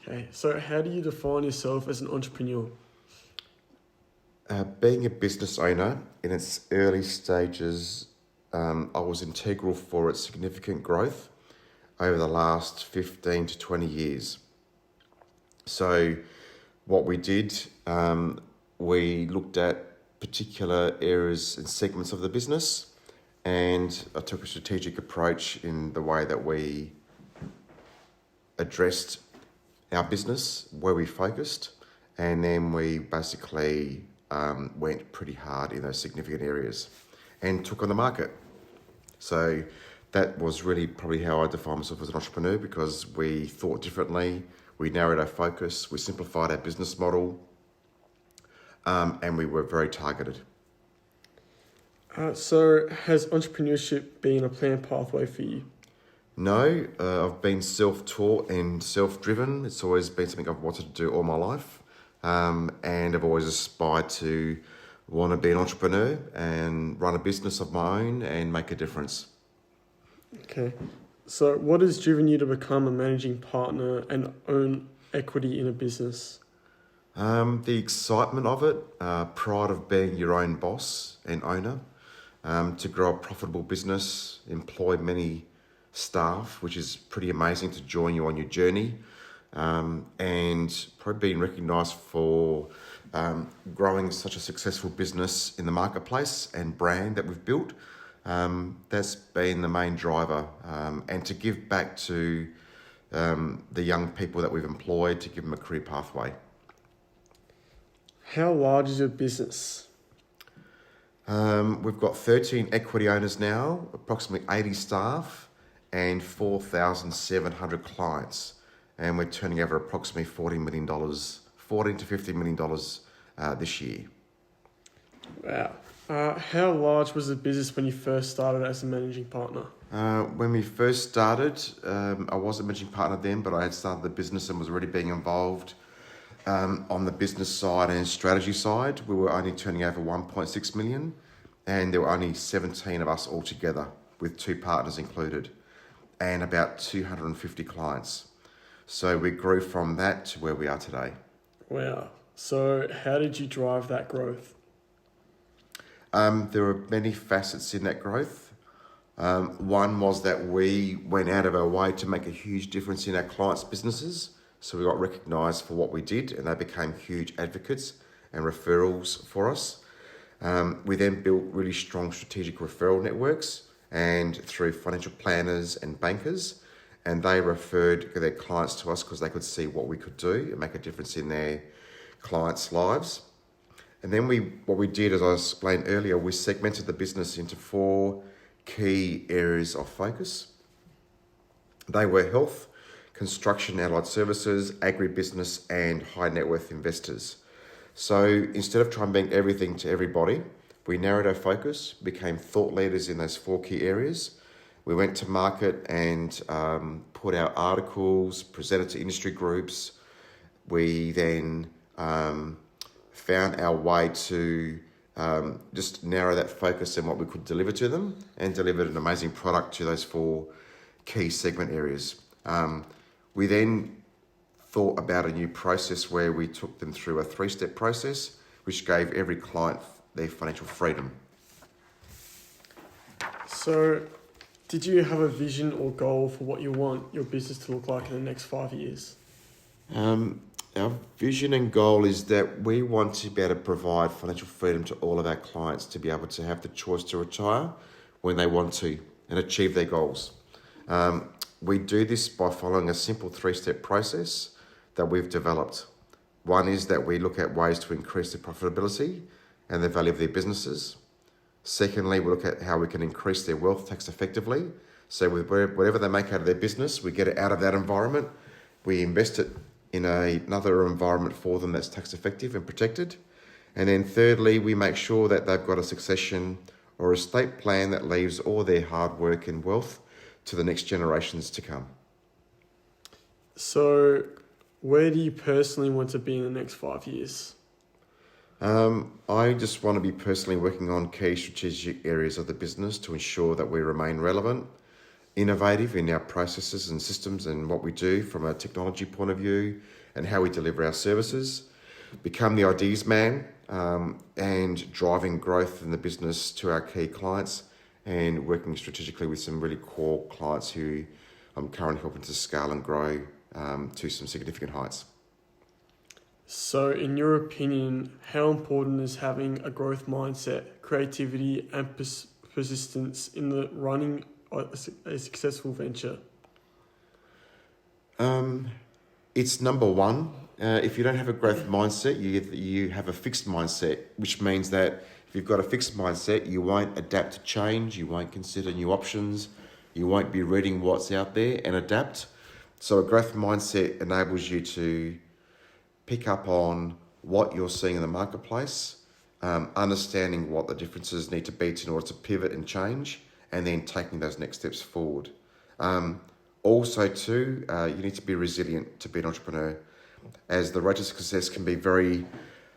Okay, so how do you define yourself as an entrepreneur? Being a business owner in its early stages, I was integral for its significant growth over the last 15 to 20 years. So, what we did, we looked at particular areas and segments of the business, and I took a strategic approach in the way that we addressed our business, where we focused, and then we basically went pretty hard in those significant areas and took on the market. So that was really probably how I define myself as an entrepreneur, because we thought differently, we narrowed our focus, we simplified our business model, and we were very targeted. So has entrepreneurship been a planned pathway for you? No, I've been self-taught and self-driven. It's always been something I've wanted to do all my life. And I've always aspired to want to be an entrepreneur and run a business of my own and make a difference. Okay, so what has driven you to become a managing partner and own equity in a business? The excitement of it, pride of being your own boss and owner, to grow a profitable business, employ many staff, which is pretty amazing to join you on your journey, and probably being recognised for growing such a successful business in the marketplace and brand that we've built. That's been the main driver, and to give back to the young people that we've employed, to give them a career pathway. How large is your business? We've got 13 equity owners now, approximately 80 staff, and 4,700 clients. And we're turning over approximately $40 million, $14 to $50 million this year. Wow. How large was the business when you first started as a managing partner? When we first started, I wasn't managing partner then, but I had started the business and was already being involved on the business side and strategy side. We were only turning over 1.6 million, and there were only 17 of us altogether, with 2 partners included, and about 250 clients. So we grew from that to where we are today. Wow. So how did you drive that growth? There were many facets in that growth. One was that we went out of our way to make a huge difference in our clients' businesses. So we got recognised for what we did, and they became huge advocates and referrals for us. We then built really strong strategic referral networks, and through financial planners and bankers, and they referred their clients to us because they could see what we could do and make a difference in their clients' lives. And then what we did, as I explained earlier, we segmented the business into 4 key areas of focus. They were health, construction, allied services, agribusiness, and high net worth investors. So instead of trying to be everything to everybody, we narrowed our focus, became thought leaders in those 4 key areas. We went to market and put out articles, presented to industry groups. We then found our way to just narrow that focus and what we could deliver to them, and delivered an amazing product to those 4 key segment areas. We then thought about a new process where we took them through a 3-step process, which gave every client their financial freedom. So did you have a vision or goal for what you want your business to look like in the next 5 years? Our vision and goal is that we want to be able to provide financial freedom to all of our clients, to be able to have the choice to retire when they want to and achieve their goals. We do this by following a simple 3-step process that we've developed. One is that we look at ways to increase their profitability and the value of their businesses. Secondly, we look at how we can increase their wealth tax effectively. So with whatever they make out of their business, we get it out of that environment. We invest it in another environment for them that's tax effective and protected. And then thirdly, we make sure that they've got a succession or estate plan that leaves all their hard work and wealth to the next generations to come. So where do you personally want to be in the next 5 years? I just want to be personally working on key strategic areas of the business to ensure that we remain relevant innovative in our processes and systems and what we do from a technology point of view and how we deliver our services. Become the ideas man, and driving growth in the business to our key clients and working strategically with some really core clients who I'm currently helping to scale and grow to some significant heights. So, in your opinion, how important is having a growth mindset, creativity, and persistence in the running a successful venture? It's number one. If you don't have a growth mindset, you have a fixed mindset, which means that if you've got a fixed mindset, you won't adapt to change, you won't consider new options, you won't be reading what's out there and adapt. So a growth mindset enables you to pick up on what you're seeing in the marketplace, understanding what the differences need to be in order to pivot and change, and then taking those next steps forward. Also too, you need to be resilient to be an entrepreneur, as the road to success can be very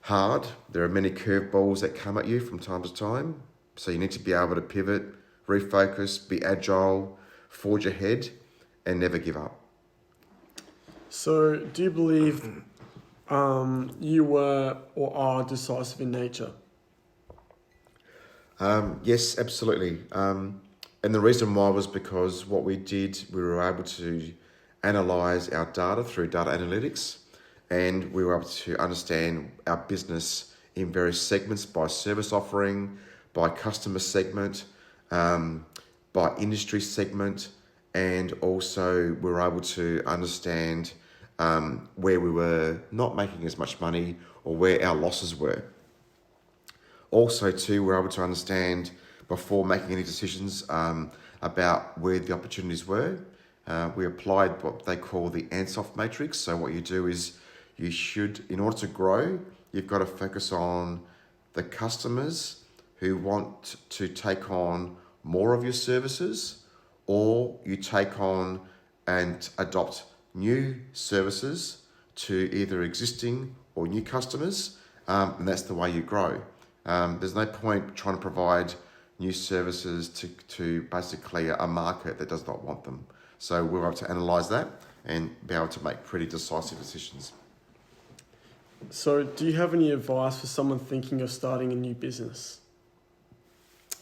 hard. There are many curveballs that come at you from time to time. So you need to be able to pivot, refocus, be agile, forge ahead, and never give up. So, do you believe you were or are decisive in nature? Yes, absolutely. And the reason why was because what we did, we were able to analyse our data through data analytics, and we were able to understand our business in various segments by service offering, by customer segment, by industry segment, and also we were able to understand where we were not making as much money or where our losses were. Also too, we're able to understand before making any decisions about where the opportunities were. We applied what they call the Ansoff matrix. So what you do is you should, in order to grow, you've got to focus on the customers who want to take on more of your services, or you take on and adopt new services to either existing or new customers, and that's the way you grow. There's no point trying to provide new services to basically a market that does not want them. So we're able to analyse that and be able to make pretty decisive decisions. So, do you have any advice for someone thinking of starting a new business?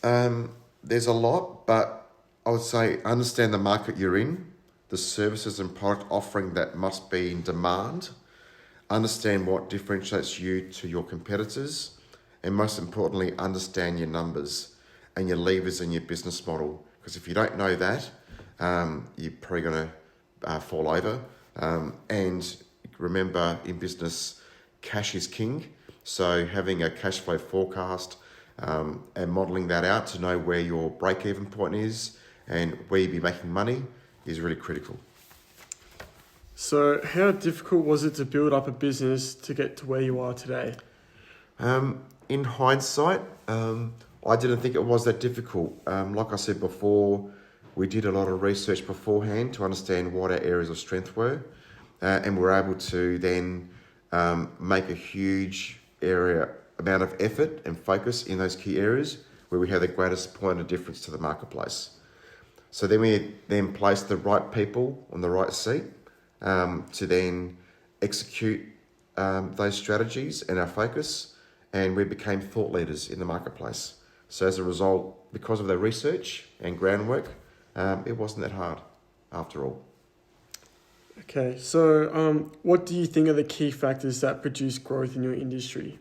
There's a lot, but I would say understand the market you're in, the services and product offering that must be in demand, understand what differentiates you to your competitors, and most importantly, understand your numbers and your levers in your business model. Because if you don't know that, you're probably going to fall over. And remember, in business, cash is king. So having a cash flow forecast and modelling that out to know where your break-even point is and where you'll be making money is really critical. So, how difficult was it to build up a business to get to where you are today? In hindsight, I didn't think it was that difficult. Like I said before, we did a lot of research beforehand to understand what our areas of strength were, and we're able to then make a huge amount of effort and focus in those key areas where we have the greatest point of difference to the marketplace. So then we placed the right people on the right seat to then execute those strategies and our focus, and we became thought leaders in the marketplace. So as a result, because of the research and groundwork, it wasn't that hard after all. Okay, so what do you think are the key factors that produce growth in your industry?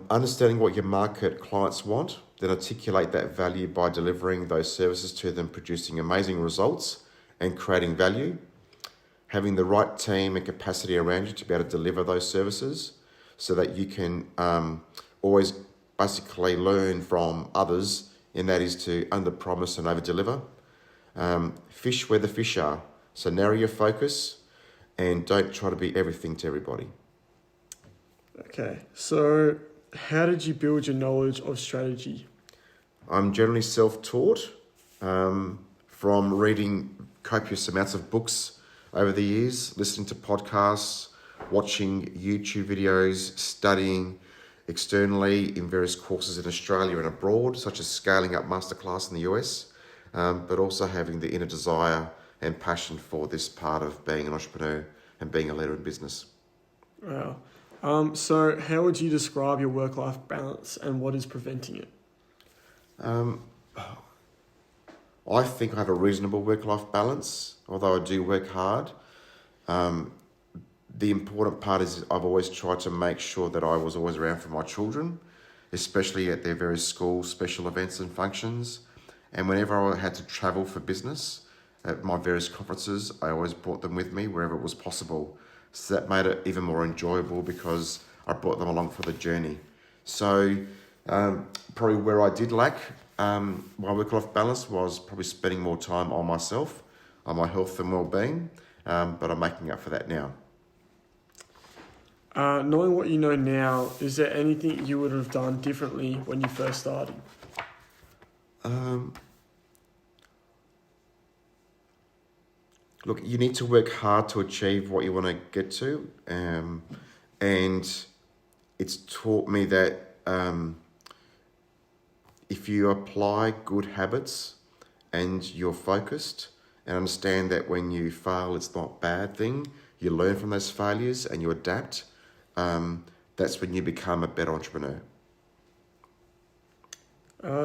Understanding what your market clients want, then articulate that value by delivering those services to them, producing amazing results and creating value. Having the right team and capacity around you to be able to deliver those services so that you can always basically learn from others, and that is to under-promise and over-deliver. Fish where the fish are. So narrow your focus and don't try to be everything to everybody. Okay, so how did you build your knowledge of strategy? I'm generally self-taught from reading copious amounts of books over the years, listening to podcasts, watching YouTube videos, studying externally in various courses in Australia and abroad, such as Scaling Up Masterclass in the US, but also having the inner desire and passion for this part of being an entrepreneur and being a leader in business. Wow. So how would you describe your work-life balance and what is preventing it? I think I have a reasonable work-life balance, although I do work hard. The important part is I've always tried to make sure that I was always around for my children, especially at their various school special events and functions. And whenever I had to travel for business at my various conferences, I always brought them with me wherever it was possible. So that made it even more enjoyable because I brought them along for the journey. So probably where I did lack my work-life balance was probably spending more time on myself, on my health and well-being, but I'm making up for that now. Knowing what you know now, is there anything you would have done differently when you first started? Look, you need to work hard to achieve what you want to get to, and it's taught me that if you apply good habits and you're focused and understand that when you fail, it's not a bad thing, you learn from those failures and you adapt, that's when you become a better entrepreneur.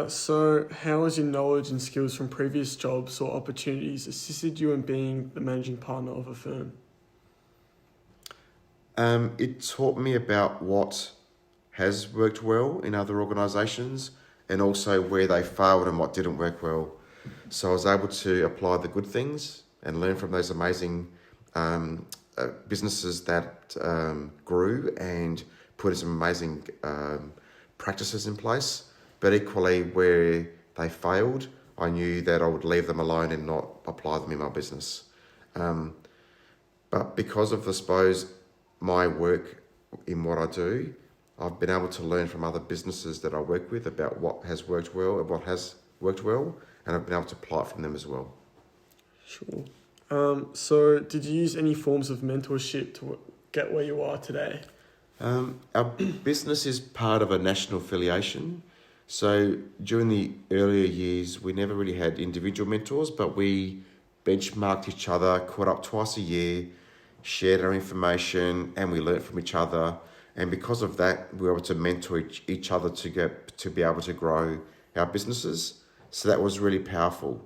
So how has your knowledge and skills from previous jobs or opportunities assisted you in being the managing partner of a firm? It taught me about what has worked well in other organisations and also where they failed and what didn't work well. So I was able to apply the good things and learn from those amazing businesses that grew and put some amazing practices in place. But equally, where they failed, I knew that I would leave them alone and not apply them in my business. But because of, I suppose, my work in what I do, I've been able to learn from other businesses that I work with about what has worked well and what has worked well, and I've been able to apply it from them as well. Sure. So did you use any forms of mentorship to get where you are today? Our business is part of a national affiliation. So during the earlier years, we never really had individual mentors, but we benchmarked each other, caught up twice a year, shared our information, and we learnt from each other. And because of that, we were able to mentor each other to be able to grow our businesses. So that was really powerful.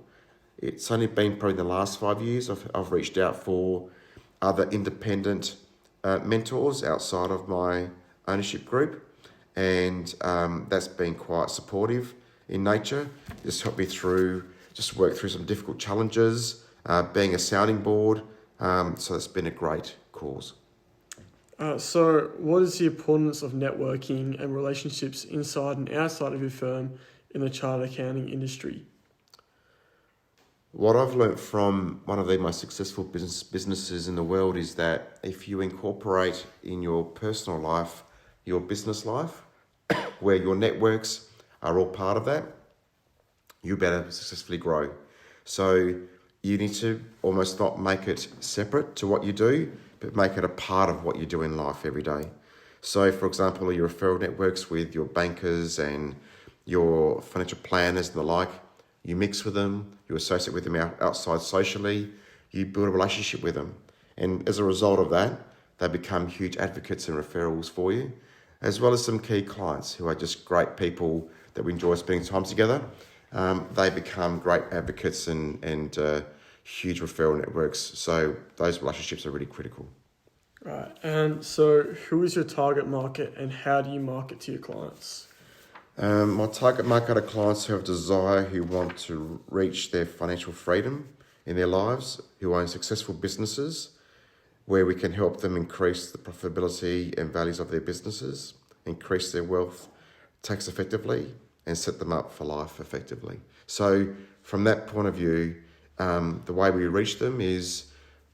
It's only been probably the last 5 years I've reached out for other independent mentors outside of my ownership group. And that's been quite supportive in nature. Just helped me work through some difficult challenges, being a sounding board. So it's been a great cause. So what is the importance of networking and relationships inside and outside of your firm in the chartered accounting industry? What I've learnt from one of the most successful businesses in the world is that if you incorporate in your personal life, your business life, where your networks are all part of that, you better successfully grow. So you need to almost not make it separate to what you do, but make it a part of what you do in life every day. So for example, your referral networks with your bankers and your financial planners and the like, you mix with them, you associate with them outside socially, you build a relationship with them. And as a result of that, they become huge advocates and referrals for you, as well as some key clients who are just great people that we enjoy spending time together. They become great advocates and huge referral networks. So those relationships are really critical. Right. And so who is your target market and how do you market to your clients? My target market are clients who have desire, who want to reach their financial freedom in their lives, who own successful businesses, where we can help them increase the profitability and values of their businesses, increase their wealth tax effectively, and set them up for life effectively. So from that point of view, the way we reach them is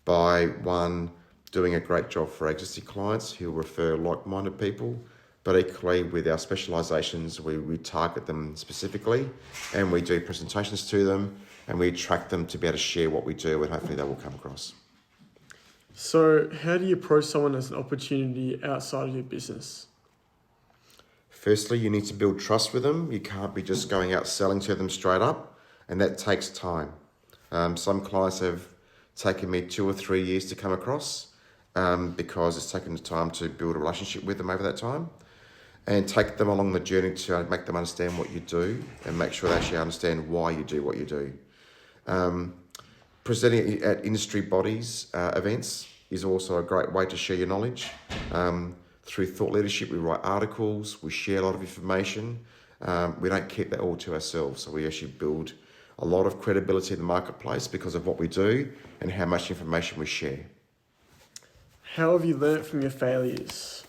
by, one, doing a great job for existing clients who refer like-minded people, but equally with our specialisations, we target them specifically and we do presentations to them and we attract them to be able to share what we do, and hopefully they will come across. So how do you approach someone as an opportunity outside of your business? Firstly, you need to build trust with them. You can't be just going out selling to them straight up. and that takes time. Some clients have taken me 2 or 3 years to come across because it's taken the time to build a relationship with them over that time and take them along the journey to make them understand what you do and make sure they actually understand why you do what you do. Presenting at industry bodies events is also a great way to share your knowledge. Through thought leadership, we write articles, we share a lot of information. We don't keep that all to ourselves, so we actually build a lot of credibility in the marketplace because of what we do and how much information we share. How have you learnt from your failures?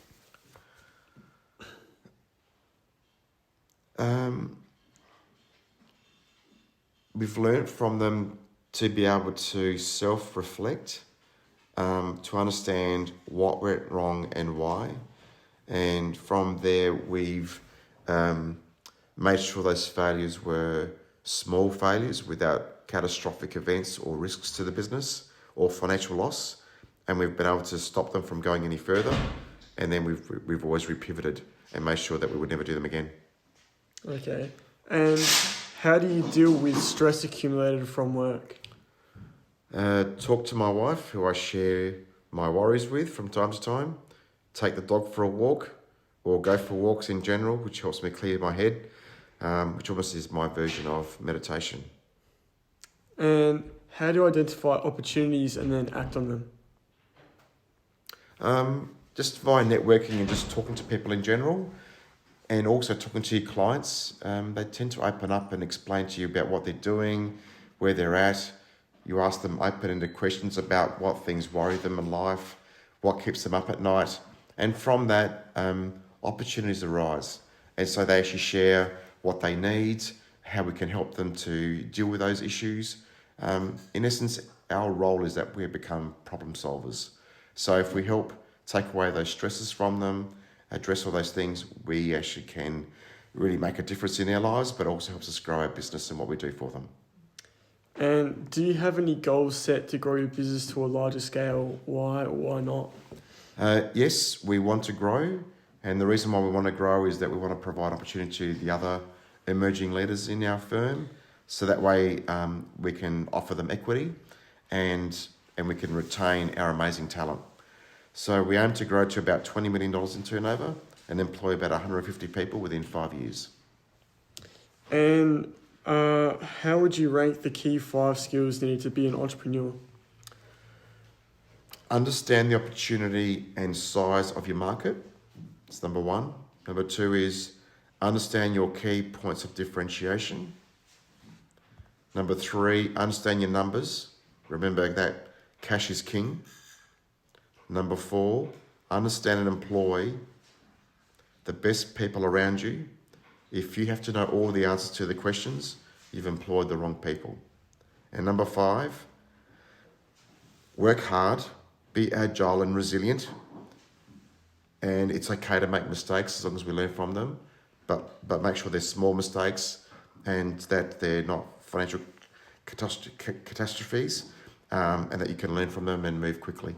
We've learnt from them to be able to self-reflect, to understand what went wrong and why. And from there, we've made sure those failures were small failures without catastrophic events or risks to the business or financial loss. And we've been able to stop them from going any further. And then we've always repivoted and made sure that we would never do them again. Okay. And how do you deal with stress accumulated from work? Talk to my wife, who I share my worries with from time to time. Take the dog for a walk or go for walks in general, which helps me clear my head, which almost is my version of meditation. And how do you identify opportunities and then act on them? Just via networking and just talking to people in general, and also talking to your clients. They tend to open up and explain to you about what they're doing, where they're at. You ask them open-ended questions about what things worry them in life, what keeps them up at night. And from that, opportunities arise. And so they actually share what they need, how we can help them to deal with those issues. In essence, our role is that we become problem solvers. So if we help take away those stresses from them, address all those things, we actually can really make a difference in their lives, but also helps us grow our business and what we do for them. And do you have any goals set to grow your business to a larger scale? Why or why not? Yes, we want to grow. And the reason why we want to grow is that we want to provide opportunity to the other emerging leaders in our firm. So that way we can offer them equity and we can retain our amazing talent. So we aim to grow to about $20 million in turnover and employ about 150 people within 5 years. And how would you rank the key 5 skills needed to be an entrepreneur? Understand the opportunity and size of your market. That's number 1. Number 2 is understand your key points of differentiation. Number 3, understand your numbers. Remember that cash is king. Number 4, understand and employ the best people around you. If you have to know all the answers to the questions, you've employed the wrong people. And number 5, work hard, be agile and resilient. And it's okay to make mistakes as long as we learn from them, but make sure they're small mistakes and that they're not financial catastrophes, and that you can learn from them and move quickly.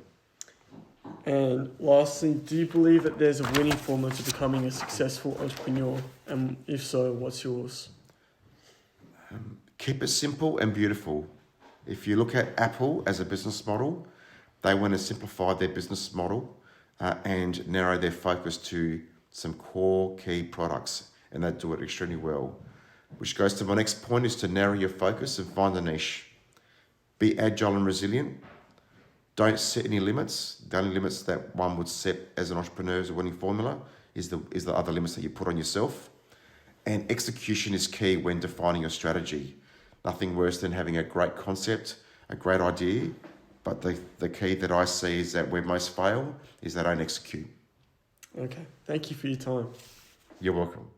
And lastly, do you believe that there's a winning formula to becoming a successful entrepreneur? And if so, what's yours? Keep it simple and beautiful. If you look at Apple as a business model, they want to simplify their business model and narrow their focus to some core key products, and they do it extremely well. Which goes to my next point, is to narrow your focus and find a niche. Be agile and resilient. Don't set any limits. The only limits that one would set as an entrepreneur as a winning formula is the other limits that you put on yourself. And execution is key when defining your strategy. Nothing worse than having a great concept, a great idea, but the key that I see is that where most fail is they don't execute. Okay, thank you for your time. You're welcome.